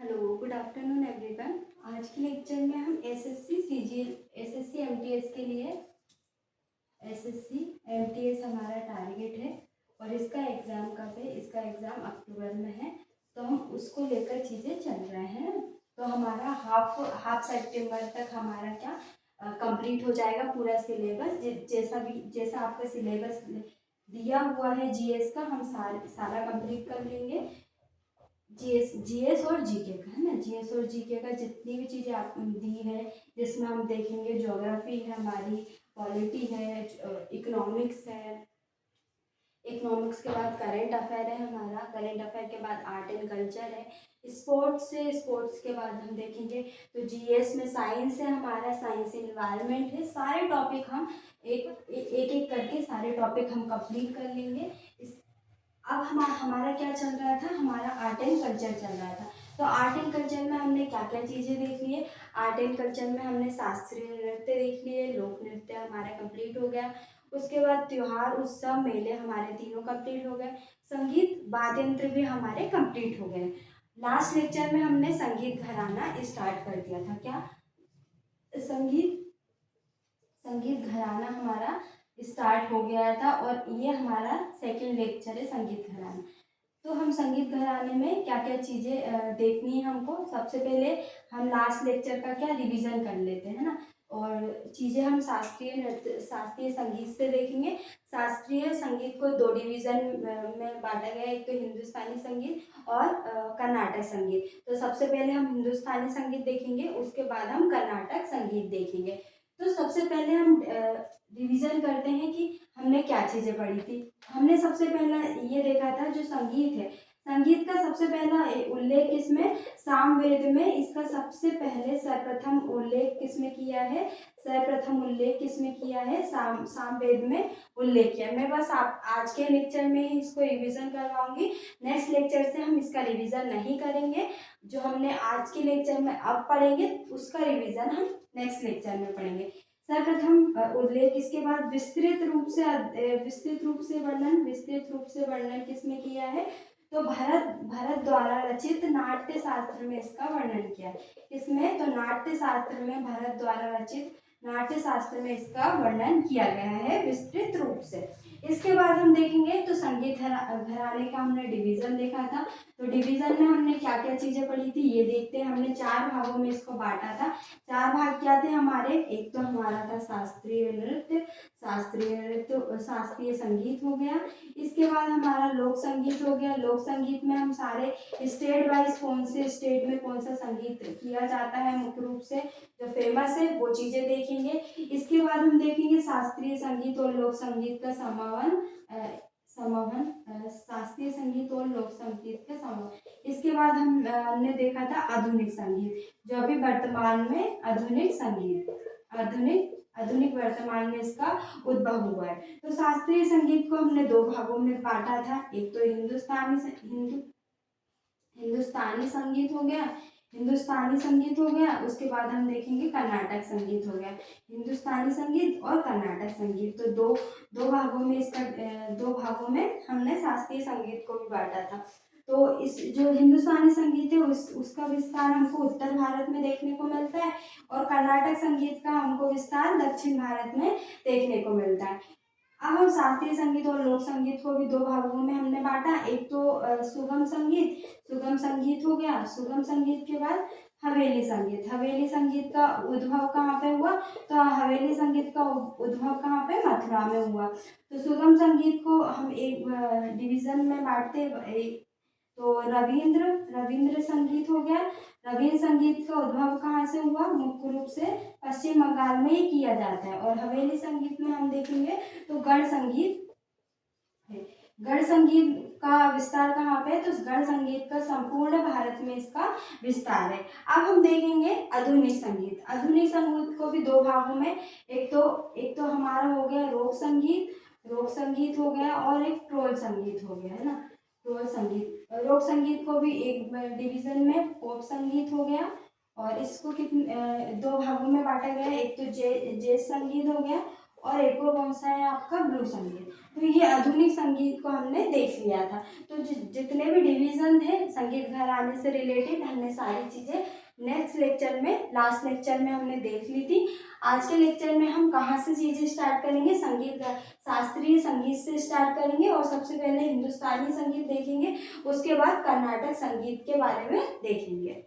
Hello, good afternoon everyone. आज के lecture में हम एसएससी सीजीएल एसएससी एमटीएस के लिए एसएससी एमटीएस हमारा टारगेट है और इसका एग्ज़ाम कब है? इसका एग्ज़ाम अक्टूबर में है, तो हम उसको लेकर चीज़ें चल रहे हैं। तो हमारा हाफ सितंबर तक हमारा क्या कंप्लीट हो जाएगा पूरा सिलेबस। जैसा आपका सिलेबस दिया हुआ है जीएस का, हम सारा कंप्लीट कर लेंगे। जीएस और जीके का है ना, जीएस और जीके का जितनी भी चीज़ें आप दी है, जिसमें हम देखेंगे ज्योग्राफी है हमारी, पॉलिटी है, इकोनॉमिक्स है, इकोनॉमिक्स के बाद करंट अफेयर है हमारा, करंट अफेयर के बाद आर्ट एंड कल्चर है, स्पोर्ट्स है, स्पोर्ट्स के बाद हम देखेंगे तो जीएस में साइंस है हमारा, साइंस इन्वायरमेंट है। सारे टॉपिक हम एक करके सारे टॉपिक हम कंप्लीट कर लेंगे। अब हमारा क्या चल रहा था? हमारा आर्ट एंड कल्चर चल रहा था। तो आर्ट एंड कल्चर में हमने क्या क्या चीज़ें देख ली है? आर्ट एंड कल्चर में हमने शास्त्रीय नृत्य देख लिए, लोक नृत्य हमारा कंप्लीट हो गया। उसके बाद त्योहार, उत्सव, मेले हमारे तीनों कंप्लीट हो गए। संगीत, वाद्य यंत्र भी हमारे कंप्लीट हो गए। लास्ट लेक्चर में हमने संगीत घराना स्टार्ट कर दिया था। क्या? संगीत संगीत घराना हमारा स्टार्ट हो गया था और ये हमारा सेकंड लेक्चर है, संगीत घराना। तो हम संगीत घराने में क्या क्या चीज़ें देखनी है हमको? सबसे पहले हम लास्ट लेक्चर का क्या रिवीजन कर लेते हैं ना, और चीज़ें हम शास्त्रीय संगीत से देखेंगे। शास्त्रीय संगीत को दो डिवीज़न में बांटा गया है, एक तो हिंदुस्तानी संगीत और कर्नाटक संगीत। तो सबसे पहले हम हिंदुस्तानी संगीत देखेंगे, उसके बाद हम कर्नाटक संगीत देखेंगे। तो सबसे पहले हम रिवीजन करते हैं कि हमने क्या चीज़ें पढ़ी थी। हमने सबसे पहला ये देखा था जो संगीत है, संगीत का सबसे पहला उल्लेख इसमें सामवेद में, इसका सबसे पहले सर्वप्रथम उल्लेख किसमें किया है? सर्वप्रथम उल्लेख किसमें किया है? सामवेद में उल्लेख किया। मैं बस आप आज के लेक्चर में ही इसको रिवीजन करवाऊंगी, नेक्स्ट लेक्चर से हम इसका रिवीजन नहीं करेंगे। जो हमने आज के लेक्चर में अब पढ़ेंगे उसका रिवीजन हम नेक्स्ट लेक्चर में पढ़ेंगे। सर्वप्रथम उल्लेख, इसके बाद विस्तृत रूप से वर्णन किसमें किया है? तो भरत भरत द्वारा रचित नाट्य शास्त्र में इसका वर्णन किया है। इसमें तो नाट्य शास्त्र में, भरत द्वारा रचित नाट्य शास्त्र में इसका वर्णन किया गया है विस्तृत रूप से। इसके बाद हम देखेंगे तो संगीत घराने का हमने डिवीजन देखा था। तो डिवीजन में हमने क्या क्या चीजें पढ़ी थी ये देखते हैं। हमने 4 भागों में इसको बांटा था। 4 भाग क्या थे हमारे? एक तो हमारा था शास्त्रीय नृत्य, शास्त्रीय संगीत हो गया। इसके बाद हमारा लोक संगीत हो गया। लोक संगीत में हम सारे स्टेट वाइज कौन से स्टेट में कौन सा संगीत किया जाता है मुख्य रूप से जो फेमस है वो चीजें देखेंगे। इसके बाद हम देखेंगे शास्त्रीय संगीत और लोक संगीत का शास्त्रीय संगीत और लोक संगीत का समावन। इसके बाद हमने देखा था आधुनिक संगीत, जो अभी वर्तमान में आधुनिक वर्तमान में इसका उद्भव हुआ है। तो शास्त्रीय संगीत को हमने 2 भागों में बांटा था। एक तो हिंदुस्तानी संगीत हो गया। उसके बाद हम देखेंगे कर्नाटक संगीत हो गया। हिंदुस्तानी संगीत और कर्नाटक संगीत, तो दो भागों में हमने शास्त्रीय संगीत को भी बांटा था। तो इस जो हिंदुस्तानी संगीत है उसका विस्तार हमको उत्तर भारत में देखने को मिलता है और कर्नाटक संगीत का हमको विस्तार दक्षिण भारत में देखने को मिलता है। अब हम शास्त्रीय संगीत और लोक संगीत को भी 2 भागों में हमने बांटा। एक तो सुगम संगीत हो गया। सुगम संगीत के बाद हवेली संगीत का उद्भव कहाँ पे हुआ? तो हवेली संगीत का उद्भव कहाँ पे? मथुरा में हुआ। तो सुगम संगीत को हम एक डिवीजन में बांटते, तो रविंद्र संगीत हो गया। रविंद्र संगीत का उद्भव कहाँ से हुआ? मुख्य रूप से पश्चिम बंगाल में ही किया जाता है। और हवेली संगीत में हम देखेंगे तो गढ़ संगीत है। गढ़ संगीत का विस्तार कहाँ पे है? तो गढ़ संगीत का संपूर्ण भारत में इसका विस्तार है। अब हम देखेंगे आधुनिक संगीत को भी 2 भागों में, एक तो हमारा हो गया रोक संगीत हो गया और एक ट्रोल संगीत हो गया, है ना। रोक संगीत को भी एक डिवीजन में पॉप संगीत हो गया और इसको 2 भागों में बांटा गया है। एक तो जैज संगीत हो गया और एक और कौन सा है आपका ब्लू संगीत। तो ये आधुनिक संगीत को हमने देख लिया था। तो जितने भी डिवीजन थे संगीत घराने से रिलेटेड हमने सारी चीज़ें नेक्स्ट लेक्चर में, लास्ट लेक्चर में हमने देख ली थी। आज के लेक्चर में हम कहाँ से चीज़ें स्टार्ट करेंगे, शास्त्रीय संगीत से स्टार्ट करेंगे और सबसे पहले हिंदुस्तानी संगीत देखेंगे, उसके बाद कर्नाटक संगीत के बारे में देखेंगे।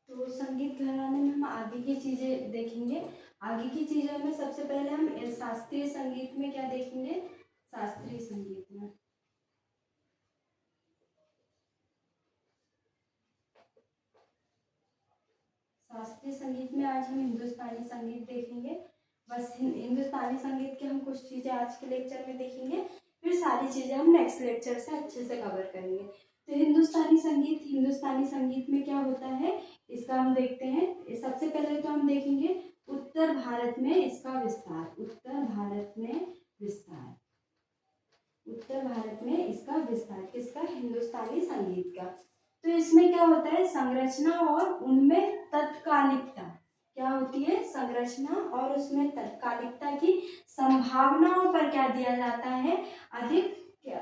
तो संगीत घराने में हम आगे की चीज़ें देखेंगे। आगे की चीज़ों में सबसे पहले हम शास्त्रीय संगीत में क्या देखेंगे, शास्त्रीय संगीत में शास्त्रीय संगीत में आज हम हिंदुस्तानी संगीत देखेंगे। बस हिंदुस्तानी संगीत के हम कुछ चीज़ें आज के लेक्चर में देखेंगे, फिर सारी चीज़ें हम नेक्स्ट लेक्चर से अच्छे से कवर करेंगे। तो हिंदुस्तानी संगीत में क्या होता है इसका हम देखते हैं। सबसे पहले तो हम देखेंगे उत्तर भारत में इसका विस्तार। उत्तर भारत में इसका विस्तार किसका, हिंदुस्तानी संगीत का। तो इसमें क्या होता है, संरचना और उनमें तत्कालिकता। क्या होती है, संरचना और उसमें तत्कालिकता की संभावनाओं पर क्या दिया जाता है, अधिक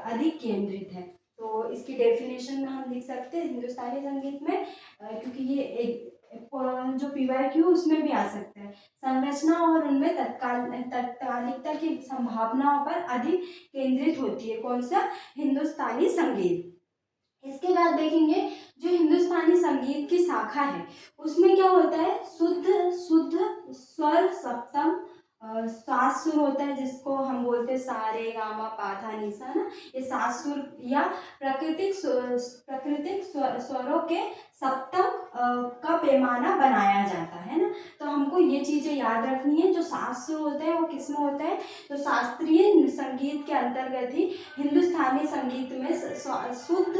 अधिक केंद्रित है। तो इसकी डेफिनेशन में हम लिख सकते हैं हिंदुस्तानी संगीत में, क्योंकि ये एक जो PYQ उसमें भी आ सकता है, संरचना और उनमें तत्कालिकता की संभावनाओं पर अधिक केंद्रित होती है। कौन सा, हिंदुस्तानी संगीत। इसके बाद देखेंगे जो हिंदुस्तानी संगीत की शाखा है उसमें क्या होता है, शुद्ध शुद्ध स्वर सप्तम सात सुर होता है, जिसको हम बोलते हैं सा रे गा मा पा धा नि सा ना। ये सात सुर या प्राकृतिक स्वरों के सप्तम का पैमाना बनाया जाता है ना। तो हमको ये चीज़ें याद रखनी है। जो सात सुर होते हैं वो किस में होता है, तो शास्त्रीय संगीत के अंतर्गत ही हिंदुस्तानी संगीत में शुद्ध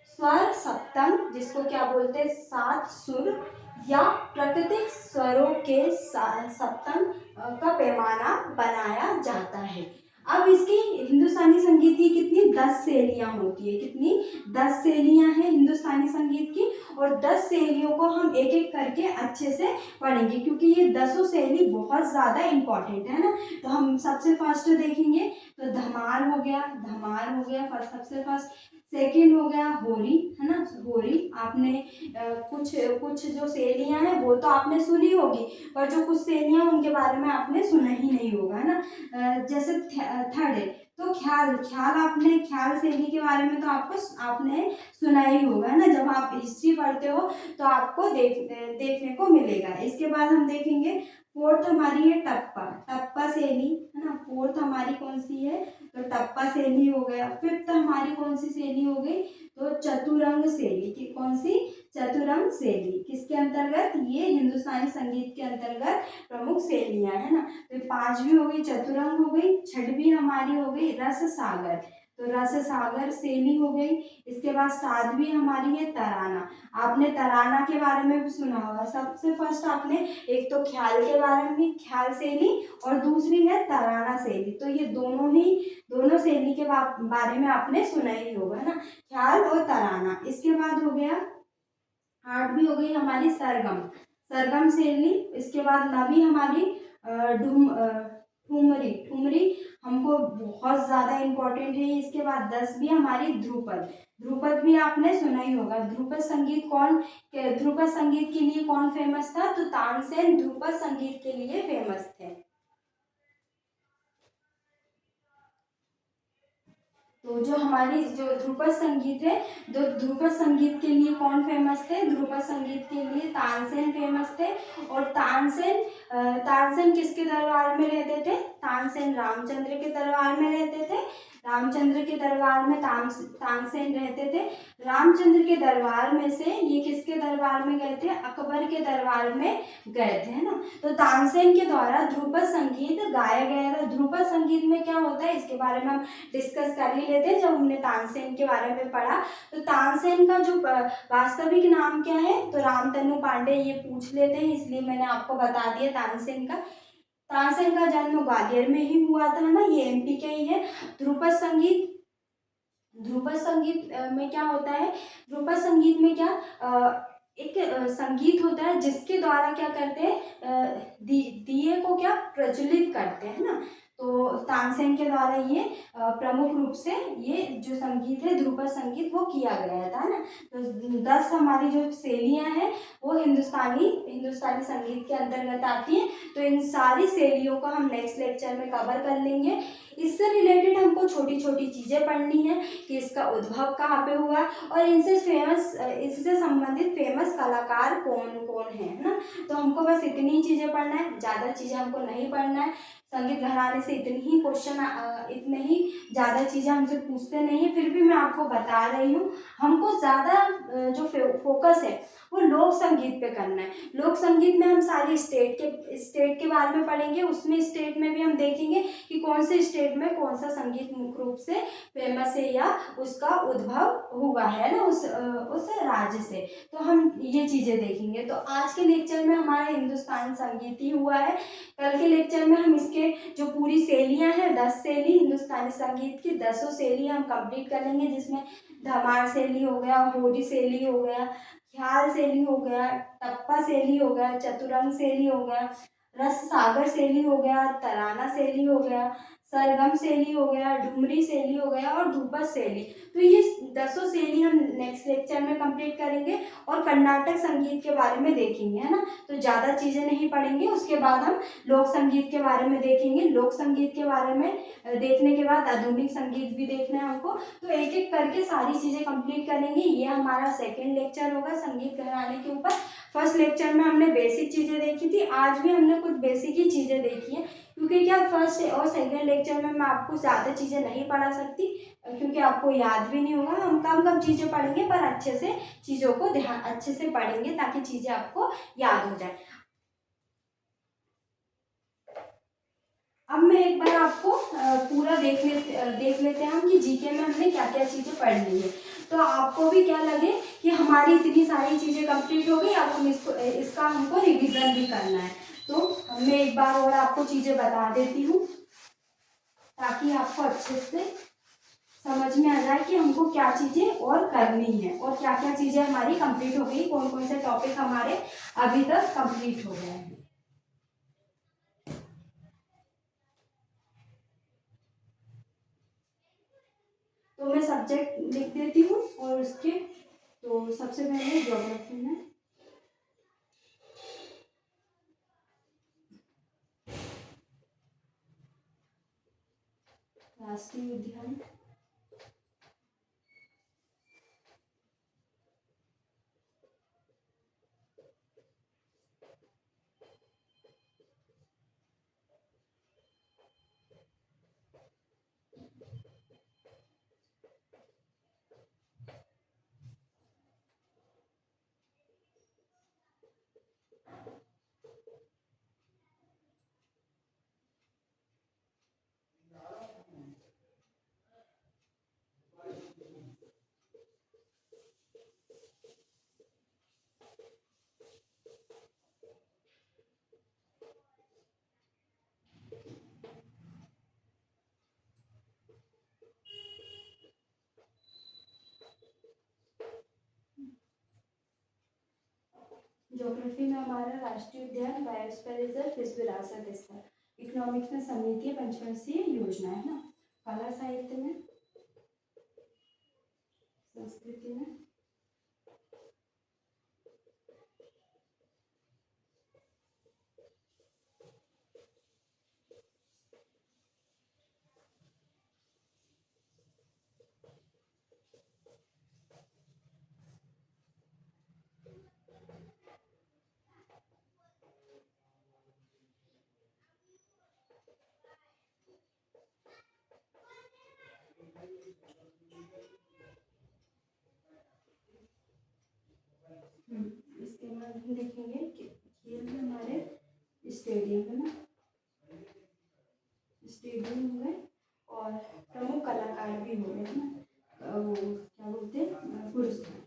स्वर सप्तम, जिसको क्या बोलते हैं सात सुर, या प्राकृतिक स्वरों के सप्तम का पैमाना बनाया जाता है। अब इसकी हिंदुस्तानी संगीत की कितनी 10 शैलियाँ होती है, कितनी 10 शैलियाँ हैं हिंदुस्तानी संगीत की, और 10 शैलियों को हम एक एक करके अच्छे से पढ़ेंगे, क्योंकि ये 10 शैली बहुत ज़्यादा इम्पोर्टेंट है ना। तो हम सबसे फर्स्ट देखेंगे तो धमार हो गया फर्स्ट, सबसे फर्स्ट। सेकंड हो गया होरी, है ना, होरी। आपने कुछ कुछ जो शैलियाँ हैं वो तो आपने सुनी होगी, पर जो कुछ शैलियाँ उनके बारे में आपने सुना ही नहीं होगा, है ना। जैसे थर्ड है तो ख्याल ख्याल शैली के बारे में तो आपने सुना ही होगा, है ना। जब आप हिस्ट्री पढ़ते हो तो आपको देखने को मिलेगा। इसके बाद हम देखेंगे फोर्थ हमारी है टप्पा शैली, है ना। फोर्थ हमारी कौन सी है, तो टप्पा शैली हो गया। फिफ्थ हमारी कौन सी शैली हो गई, तो चतुरंग शैली की। कौन सी, चतुरंग शैली। किसके अंतर्गत, ये हिंदुस्तानी संगीत के अंतर्गत प्रमुख शैलियां है ना। तो पांचवी हो गई चतुरंग हो गई, छठवीं हमारी हो गई रस सागर। तो रस सागर सेली हो गई। इसके बाद साध्वी हमारी है तराना। आपने तराना के बारे में भी सुना होगा। सबसे फर्स्ट आपने एक तो ख्याल के बारे में, ख्याल सेली, और दूसरी है तराना सेली। तो ये दोनों सेली के बारे में आपने सुना ही होगा ना, ख्याल और तराना। इसके बाद हो गया आठवीं हो गई हमारी सरगम, सरगम सेली। इसके बाद नवी हमारी ठुमरी, ठुमरी हमको बहुत ज़्यादा इम्पोर्टेंट है। इसके बाद 10वीं हमारी ध्रुपद, ध्रुपद भी आपने सुना ही होगा। ध्रुपद संगीत ध्रुपद संगीत के लिए कौन फेमस था? तो तानसेन ध्रुपद संगीत के लिए फेमस थे। तो जो हमारी जो ध्रुपद संगीत है, तो ध्रुपद संगीत के लिए कौन फेमस थे? ध्रुपद संगीत के लिए तानसेन फेमस थे। और तानसेन किसके दरबार में रहते थे? तानसेन रामचंद्र के दरबार में रहते थे। रामचंद्र के दरबार में तानसेन रहते थे। रामचंद्र के दरबार में से ये किसके दरबार में गए थे? अकबर के दरबार में गए थे, है ना। तो तानसेन के द्वारा ध्रुपद संगीत गाया गया था। ध्रुपद संगीत में क्या होता है इसके बारे में हम डिस्कस कर ही लेते हैं जब हमने तानसेन के बारे में पढ़ा। तो तानसेन का जो वास्तविक नाम क्या है? तो रामतनु पांडे, ये पूछ लेते हैं इसलिए मैंने आपको बता दिया तानसेन का। तानसेन का जन्म ग्वालियर में ही हुआ था ना, ये एमपी के ही है। ध्रुपद संगीत, ध्रुपद संगीत में क्या होता है? ध्रुपद संगीत में क्या एक संगीत होता है जिसके द्वारा क्या करते हैं, दिए को क्या प्रज्वलित करते हैं ना। तो तानसेन के द्वारा ये प्रमुख रूप से ये जो संगीत है ध्रुपद संगीत वो किया गया था ना। तो 10 हमारी जो शैलियाँ हैं वो हिंदुस्तानी संगीत के अंतर्गत आती हैं। तो इन सारी शैलियों को हम नेक्स्ट लेक्चर में कवर कर लेंगे। इससे रिलेटेड हमको छोटी छोटी चीज़ें पढ़नी है कि इसका उद्भव कहाँ पे हुआ और इससे संबंधित फेमस कलाकार कौन कौन है ना। तो हमको बस इतनी चीज़ें पढ़ना है, ज़्यादा चीज़ें हमको नहीं पढ़ना है। संगीत घराने से इतने ही ज़्यादा चीज़ें हमसे पूछते नहीं है, फिर भी मैं आपको बता रही हूँ। हमको ज़्यादा जो फोकस है वो लोक संगीत पे करना है। लोक संगीत में हम सारी स्टेट के बारे में पढ़ेंगे। उसमें स्टेट में भी हम देखेंगे कि कौन से स्टेट में कौन सा संगीत मुख्य रूप से फेमस है या उसका उद्भव हुआ है ना उस राज्य से। तो हम ये चीज़ें देखेंगे। तो आज के लेक्चर में हमारा हिंदुस्तान संगीत ही हुआ है। कल के लेक्चर में हम इसके जो पूरी शैलियाँ हैं 10 शैली हिंदुस्तानी संगीत की 10 शैली हम कंप्लीट कर लेंगे, जिसमें धमार शैली हो गया, होरी शैली हो गया, ख्याल शैली हो गया, टप्पा शैली हो गया, चतुरंग शैली हो गया, रस सागर शैली हो गया, तराना शैली हो गया, सरगम शैली हो गया, डुमरी शैली हो गया और ध्रुपद शैली। तो ये 10 शैली हम नेक्स्ट लेक्चर में कंप्लीट करेंगे और कर्नाटक संगीत के बारे में देखेंगे, है ना। तो ज़्यादा चीज़ें नहीं पढ़ेंगे। उसके बाद हम लोक संगीत के बारे में देखेंगे। लोक संगीत के बारे में देखने के बाद आधुनिक संगीत भी देखना है हमको। तो एक एक करके सारी चीज़ें कंप्लीट करेंगे। ये हमारा सेकेंड लेक्चर होगा संगीत घराने के ऊपर। फर्स्ट लेक्चर में हमने बेसिक चीज़ें देखी थी, आज भी हमने कुछ बेसिक ही चीज़ें देखी हैं, क्योंकि क्या फर्स्ट और सेकेंड लेक्चर में मैं आपको ज़्यादा चीज़ें नहीं पढ़ा सकती, क्योंकि आपको याद भी नहीं होगा। हम कम कम चीज़ें पढ़ेंगे पर अच्छे से चीज़ों को अच्छे से पढ़ेंगे ताकि चीज़ें आपको याद हो जाए। अब मैं एक बार आपको पूरा देख लेते हैं हम कि जीके में हमने क्या क्या चीज़ें पढ़ ली है। तो आपको भी क्या लगे कि हमारी इतनी सारी चीज़ें कंप्लीट हो गई, अब हम इसका हमको रिवीजन भी करना है। तो मैं एक बार और आपको चीज़ें बता देती हूँ ताकि आपको अच्छे से समझ में आ जाए कि हमको क्या चीज़ें और करनी है और क्या क्या चीज़ें हमारी कंप्लीट हो गई, कौन कौन से टॉपिक हमारे अभी तक कंप्लीट हो गए हैं। तो मैं सब्जेक्ट लिख देती हूँ और उसके तो सबसे पहले ज्योग्राफी में राष्ट्रीय उद्यान, ज्योग्राफी में हमारा राष्ट्रीय उद्यान, बायोस्फीयर रिजर्व, विश्व विरासत स्थल। इकोनॉमिक्स में समिति पंचवर्षीय योजना है ना। कला साहित्य में, संस्कृति में, इसके बाद हम देखेंगे कि खेल में हमारे स्टेडियम है ना, स्टेडियम हो गए और प्रमुख कलाकार भी हो गए है ना, वो क्या बोलते हैं, पुरस्कार।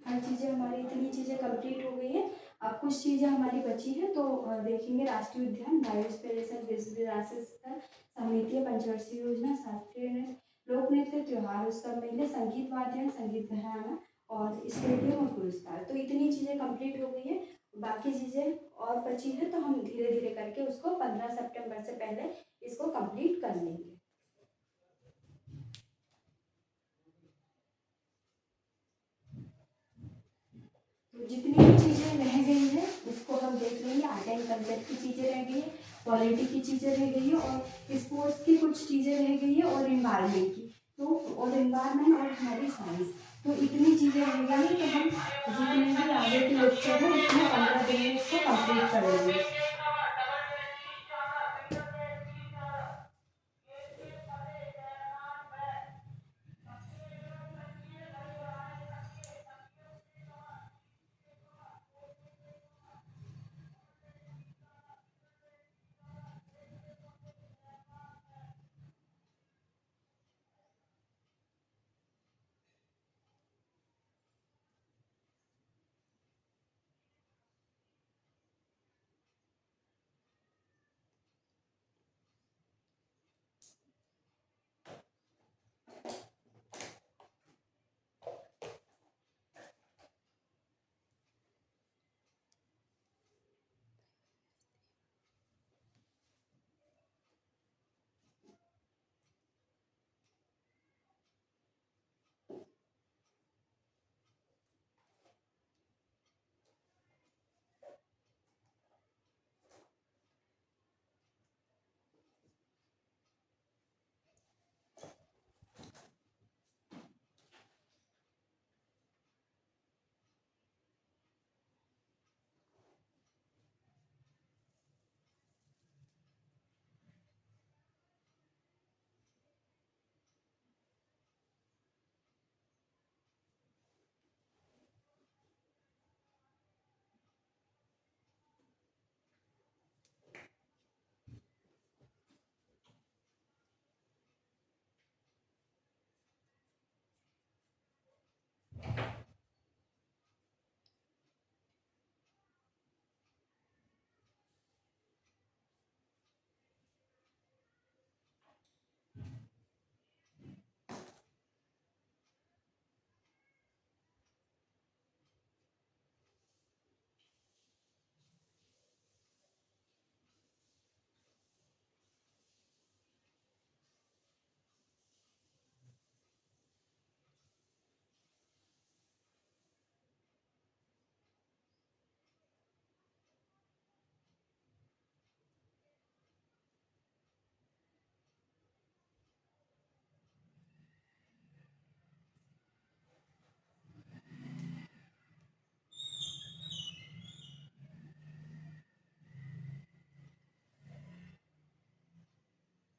हर चीज़ें हमारी, इतनी चीज़ें कंप्लीट हो गई है। अब कुछ चीज़ें हमारी बची हैं तो देखेंगे। राष्ट्रीय उद्यान, बायोस्फीयर रिजर्व, विश्व विरासत स्थल, समिति पंचवर्षीय योजना, शास्त्रीय नृत्य, लोक नृत्य, त्योहार, उत्सव, मेले, संगीत वाद्य, संगीत घराना और स्टेडियम और पुरस्कार। तो इतनी चीज़ें कंप्लीट हो गई है। बाकी चीज़ें और बची है तो हम धीरे धीरे करके उसको 15 सितंबर से पहले इसको कंप्लीट कर लेंगे। तो जितनी भी चीज़ें रह गई है उसको हम देख लेंगे। आर्ट एंड कल्चर की चीज़ें रह गई है, पॉलिटी की चीज़ें रह गई है और स्पोर्ट्स की कुछ चीज़ें रह गई है और इन्वायरमेंट की। तो और इन्वायरमेंट और हमारी साइंस, तो इतनी चीज़ें रह गई है कि हम जितने भी आगे के लेक्चर हैं उसमें 15 दिन में इसको कंप्लीट कर लेंगे।